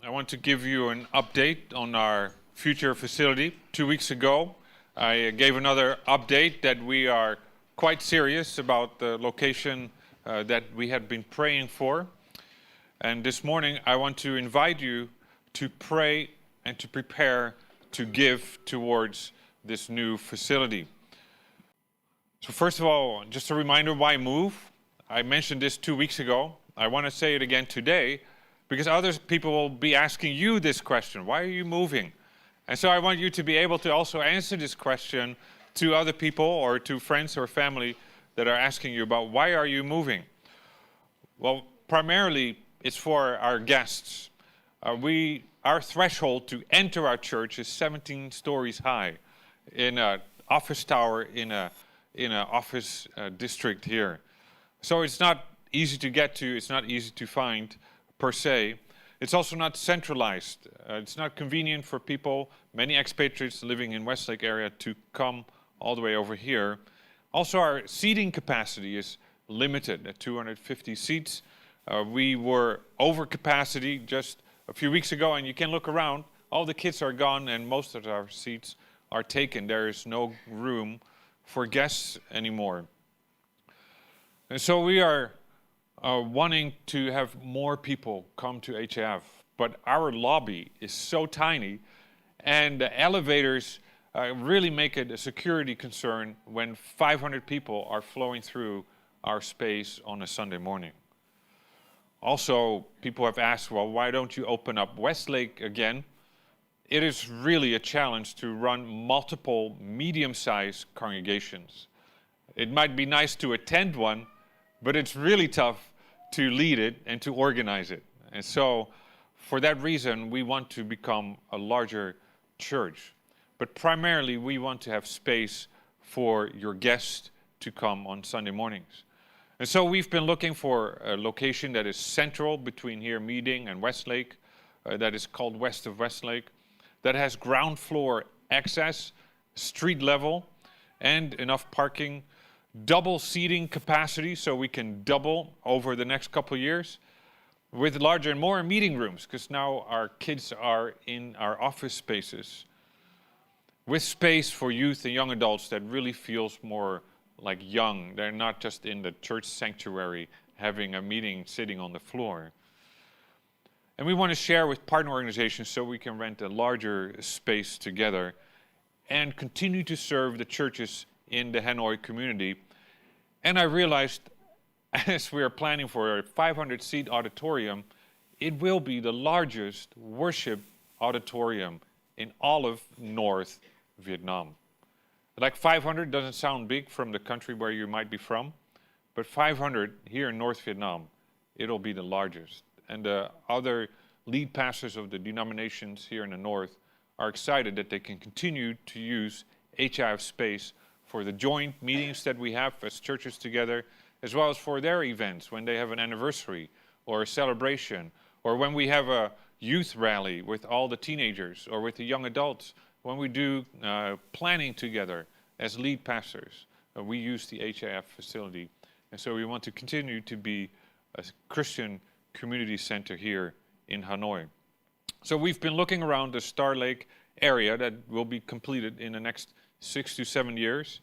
I want to give you an update on our future facility. 2 weeks ago, I gave another update that we are quite serious about the location that we had been praying for. And this morning, I want to invite you to pray and to prepare to give towards this new facility. So first of all, just a reminder, why move? I mentioned this 2 weeks ago. I want to say it again today, because other people will be asking you this question: why are you moving? And so I want you to be able to also answer this question to other people or to friends or family that are asking you about why are you moving? Well, primarily it's for our guests. Our threshold to enter our church is 17 stories high in an office tower in an office district here. So it's not easy to get to, it's not easy to find per se. It's also not centralized. It's not convenient for people, many expatriates living in Westlake area, to come all the way over here. Also, our seating capacity is limited at 250 seats. We were over capacity just a few weeks ago, and you can look around. All the kids are gone and most of our seats are taken. There is no room for guests anymore. And so we are wanting to have more people come to HIF, but our lobby is so tiny, and the elevators really make it a security concern when 500 people are flowing through our space on a Sunday morning. Also, people have asked, well, why don't you open up Westlake again? It is really a challenge to run multiple medium-sized congregations. It might be nice to attend one, but it's really tough to lead it and to organize it. And so, for that reason, we want to become a larger church. But primarily, we want to have space for your guests to come on Sunday mornings. And so we've been looking for a location that is central between here, Meeting, and Westlake, that is called West of Westlake, that has ground floor access, street level, and enough parking, double seating capacity, so we can double over the next couple of years, with larger and more meeting rooms, because now our kids are in our office spaces, with space for youth and young adults that really feels more like young. They're not just in the church sanctuary having a meeting sitting on the floor. And we want to share with partner organizations so we can rent a larger space together and continue to serve the churches in the Hanoi community. And I realized, as we are planning for a 500-seat auditorium, it will be the largest worship auditorium in all of North Vietnam. Like 500 doesn't sound big from the country where you might be from, but 500 here in North Vietnam, it'll be the largest. And the other lead pastors of the denominations here in the north are excited that they can continue to use HIF space for the joint meetings that we have as churches together, as well as for their events when they have an anniversary or a celebration, or when we have a youth rally with all the teenagers or with the young adults, when we do planning together as lead pastors. We use the HIF facility. And so we want to continue to be a Christian community center here in Hanoi. So we've been looking around the Star Lake area that will be completed in the next 6 to 7 years.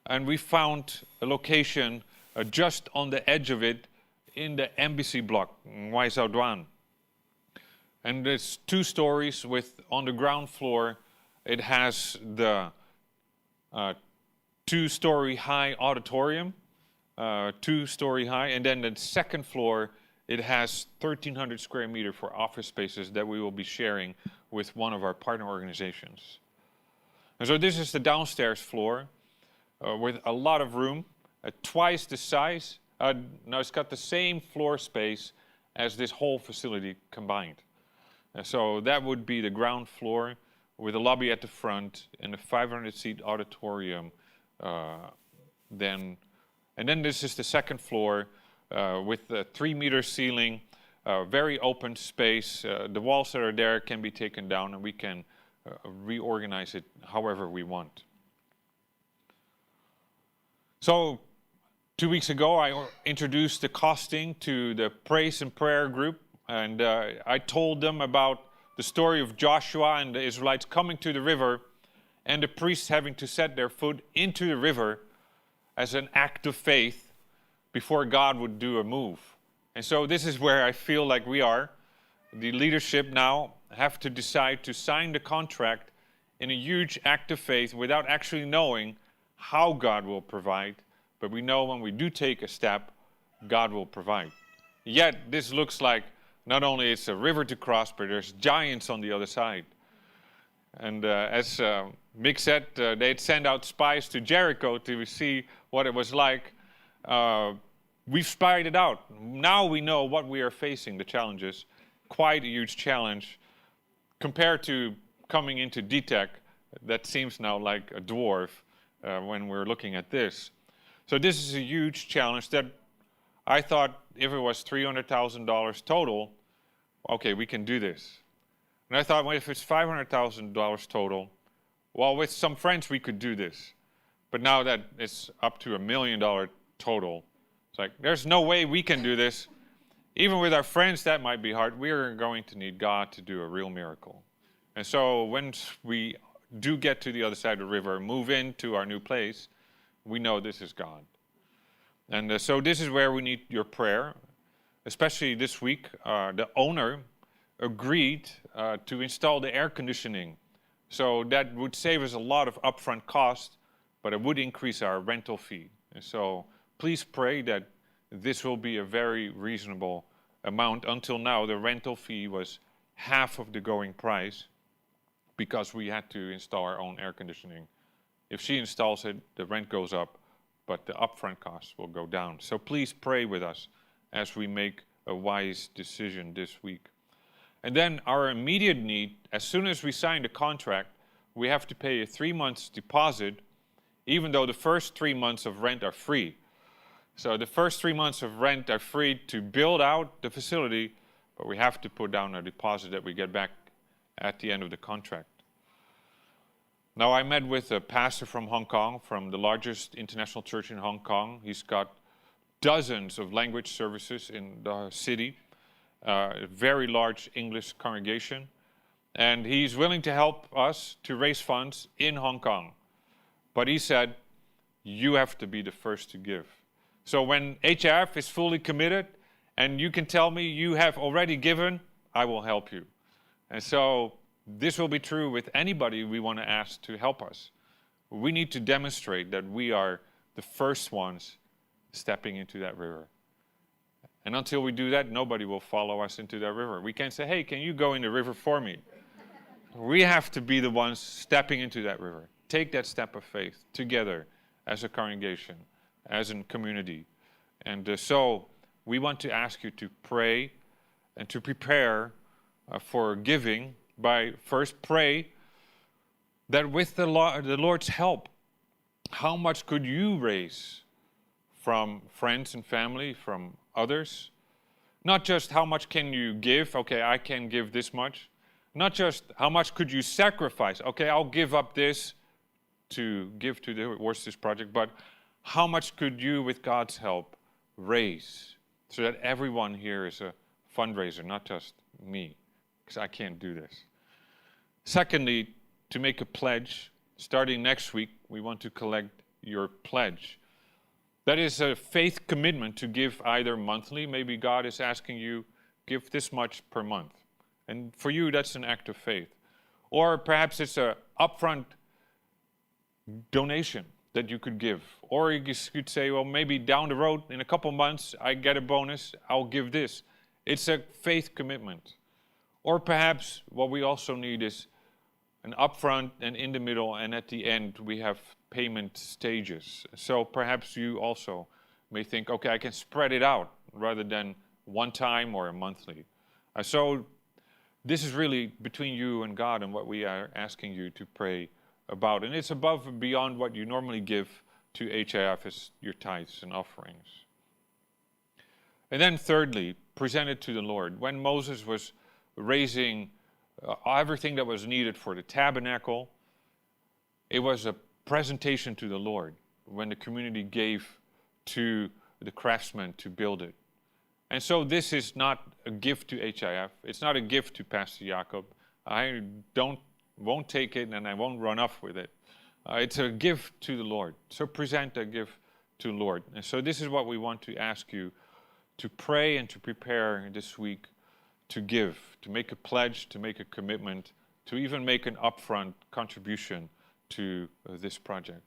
And we found a location just on the edge of it in the embassy block, Ngoại Giao Đoan. And it's 2 stories with, on the ground floor, it has the 2-story high auditorium, 2-story high, and then the second floor, it has 1,300 square meters for office spaces that we will be sharing with one of our partner organizations. And so this is the downstairs floor with a lot of room, twice the size. Now it's got the same floor space as this whole facility combined. So that would be the ground floor with a lobby at the front and a 500-seat auditorium. Then this is the second floor with a 3-meter ceiling, very open space. The walls that are there can be taken down and we can reorganize it however we want. So 2 weeks ago, I introduced the costing to the Praise and Prayer group And I told them about the story of Joshua and the Israelites coming to the river and the priests having to set their foot into the river as an act of faith before God would do a move. And so this is where I feel like we are. The leadership now have to decide to sign the contract in a huge act of faith without actually knowing how God will provide. But we know when we do take a step, God will provide. Yet this looks like not only it's a river to cross, but there's giants on the other side. And as Mick said, they'd send out spies to Jericho to see what it was like. We've spied it out. Now we know what we are facing, the challenges. Quite a huge challenge compared to coming into DTEC. That seems now like a dwarf when we're looking at this. So this is a huge challenge that I thought if it was $300,000 total, okay, we can do this. And I thought, well, if it's $500,000 total, well, with some friends we could do this. But now that it's up to $1 million total, it's like, there's no way we can do this. Even with our friends, that might be hard. We're going to need God to do a real miracle. And so when we do get to the other side of the river, move into our new place, we know this is God. And so this is where we need your prayer. Especially this week, the owner agreed to install the air conditioning. So that would save us a lot of upfront cost, but it would increase our rental fee. And so please pray that this will be a very reasonable amount. Until now, the rental fee was half of the going price because we had to install our own air conditioning. If she installs it, the rent goes up, but the upfront costs will go down. So please pray with us as we make a wise decision this week. And then our immediate need, as soon as we sign the contract, we have to pay a 3 months deposit, even though the first 3 months of rent are free. So the first 3 months of rent are free to build out the facility, but we have to put down a deposit that we get back at the end of the contract. Now, I met with a pastor from Hong Kong, from the largest international church in Hong Kong. He's got dozens of language services in the city, a very large English congregation. And he's willing to help us to raise funds in Hong Kong. But he said, you have to be the first to give. So when HIF is fully committed and you can tell me you have already given, I will help you. And so this will be true with anybody we want to ask to help us. We need to demonstrate that we are the first ones stepping into that river. And until we do that, nobody will follow us into that river. We can't say, hey, can you go in the river for me? We have to be the ones stepping into that river. Take that step of faith together as a congregation, as a community. And so we want to ask you to pray and to prepare for giving by first pray that with the Lord's help, how much could you raise from friends and family, from others? Not just how much can you give, okay, I can give this much. Not just how much could you sacrifice, okay, I'll give up this to give to the Worsted Project, but how much could you, with God's help, raise so that everyone here is a fundraiser, not just me, because I can't do this. Secondly, to make a pledge, starting next week, we want to collect your pledge. That is a faith commitment to give either monthly, maybe God is asking you, give this much per month. And for you, that's an act of faith. Or perhaps it's an upfront donation that you could give. Or you could say, well, maybe down the road, in a couple months, I get a bonus, I'll give this. It's a faith commitment. Or perhaps what we also need is an upfront and in the middle, and at the end, we have payment stages. So perhaps you also may think, okay, I can spread it out rather than one time or a monthly. So this is really between you and God and what we are asking you to pray about. And it's above and beyond what you normally give to HIF as your tithes and offerings. And then thirdly, present it to the Lord. When Moses was raising everything that was needed for the tabernacle, it was a presentation to the Lord when the community gave to the craftsmen to build it. And so this is not a gift to HIF. It's not a gift to Pastor Jacob. I won't take it and I won't run off with it. It's a gift to the Lord. So present a gift to the Lord. And so this is what we want to ask you to pray and to prepare this week to give, to make a pledge, to make a commitment, to even make an upfront contribution to this project.